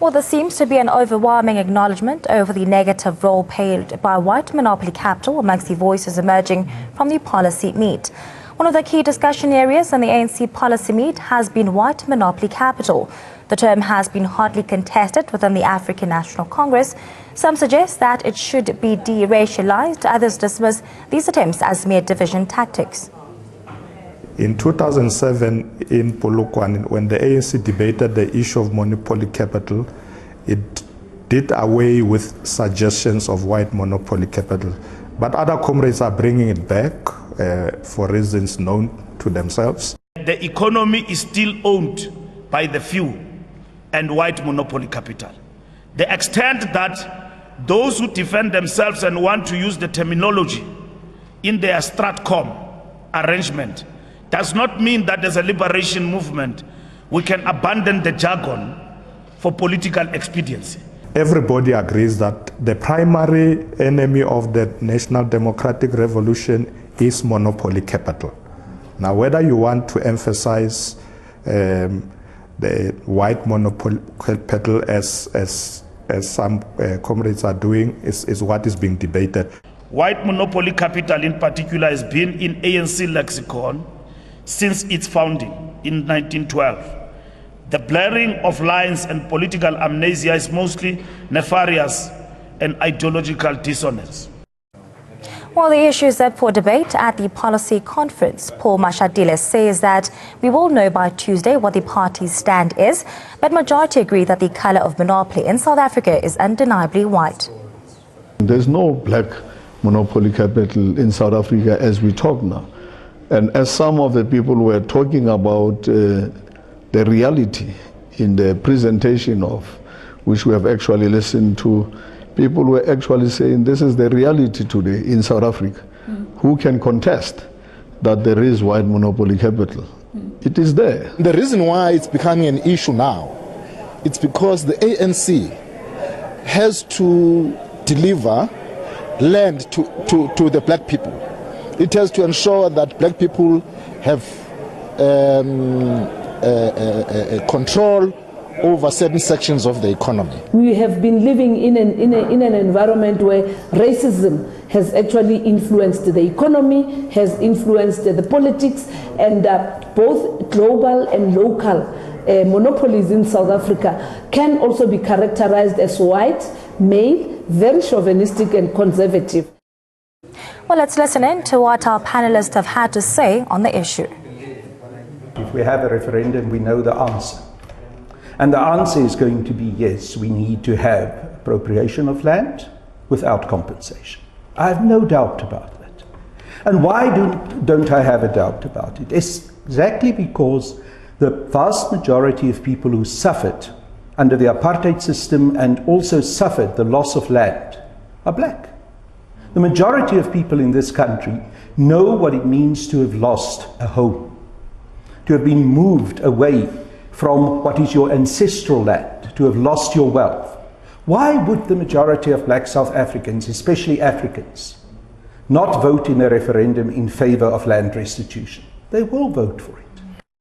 Well, there seems to be an overwhelming acknowledgement over the negative role played by white monopoly capital amongst the voices emerging from the policy meet. One of the key discussion areas in the ANC policy meet has been white monopoly capital. The term has been hotly contested within the African National Congress. Some suggest that it should be de-racialized. Others dismiss these attempts as mere division tactics. In 2007, in Polokwane, when the ANC debated the issue of monopoly capital, it did away with suggestions of white monopoly capital. But other comrades are bringing it back for reasons known to themselves. The economy is still owned by the few and white monopoly capital. The extent that those who defend themselves and want to use the terminology in their Stratcom arrangement does not mean that as a liberation movement we can abandon the jargon for political expediency. Everybody agrees that the primary enemy of the National Democratic Revolution is monopoly capital. Now, whether you want to emphasize the white monopoly capital as some comrades are doing is what is being debated. White monopoly capital in particular has been in ANC lexicon since its founding in 1912. The blurring of lines and political amnesia is mostly nefarious and ideological dissonance. While the issue is up for debate at the policy conference, Paul Mashadile says that we will know by Tuesday what the party's stand is, but majority agree that the colour of monopoly in South Africa is undeniably white. There's no black monopoly capital in South Africa as we talk now. And as some of the people were talking about the reality in the presentation of which we have actually listened to, people were actually saying this is the reality today in South Africa. Who can contest that there is white monopoly capital? It is there. The reason why it's becoming an issue now, it's because the ANC has to deliver land to the black people. It has to ensure that black people have control over certain sections of the economy. We have been living in an environment where racism has actually influenced the economy, has influenced the politics, and both global and local monopolies in South Africa can also be characterized as white, male, very chauvinistic and conservative. Well, let's listen in to what our panelists have had to say on the issue. If we have a referendum, we know the answer. And the answer is going to be yes, we need to have appropriation of land without compensation. I have no doubt about that. And why don't I have a doubt about it? It's exactly because the vast majority of people who suffered under the apartheid system and also suffered the loss of land are black. The majority of people in this country know what it means to have lost a home, to have been moved away from what is your ancestral land, to have lost your wealth. Why would the majority of black South Africans, especially Africans, not vote in a referendum in favor of land restitution? They will vote for it.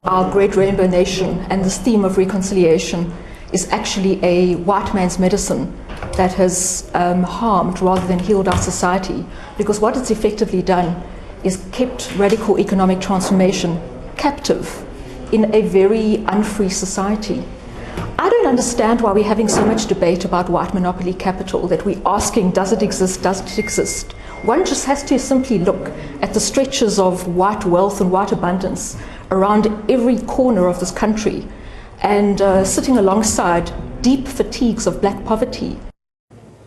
Our great rainbow nation and this theme of reconciliation is actually a white man's medicine that has harmed rather than healed our society, because what it's effectively done is kept radical economic transformation captive in a very unfree society. I don't understand why we're having so much debate about white monopoly capital, that we're asking, does it exist, doesn't it exist? One just has to simply look at the stretches of white wealth and white abundance around every corner of this country, and sitting alongside deep fatigues of black poverty.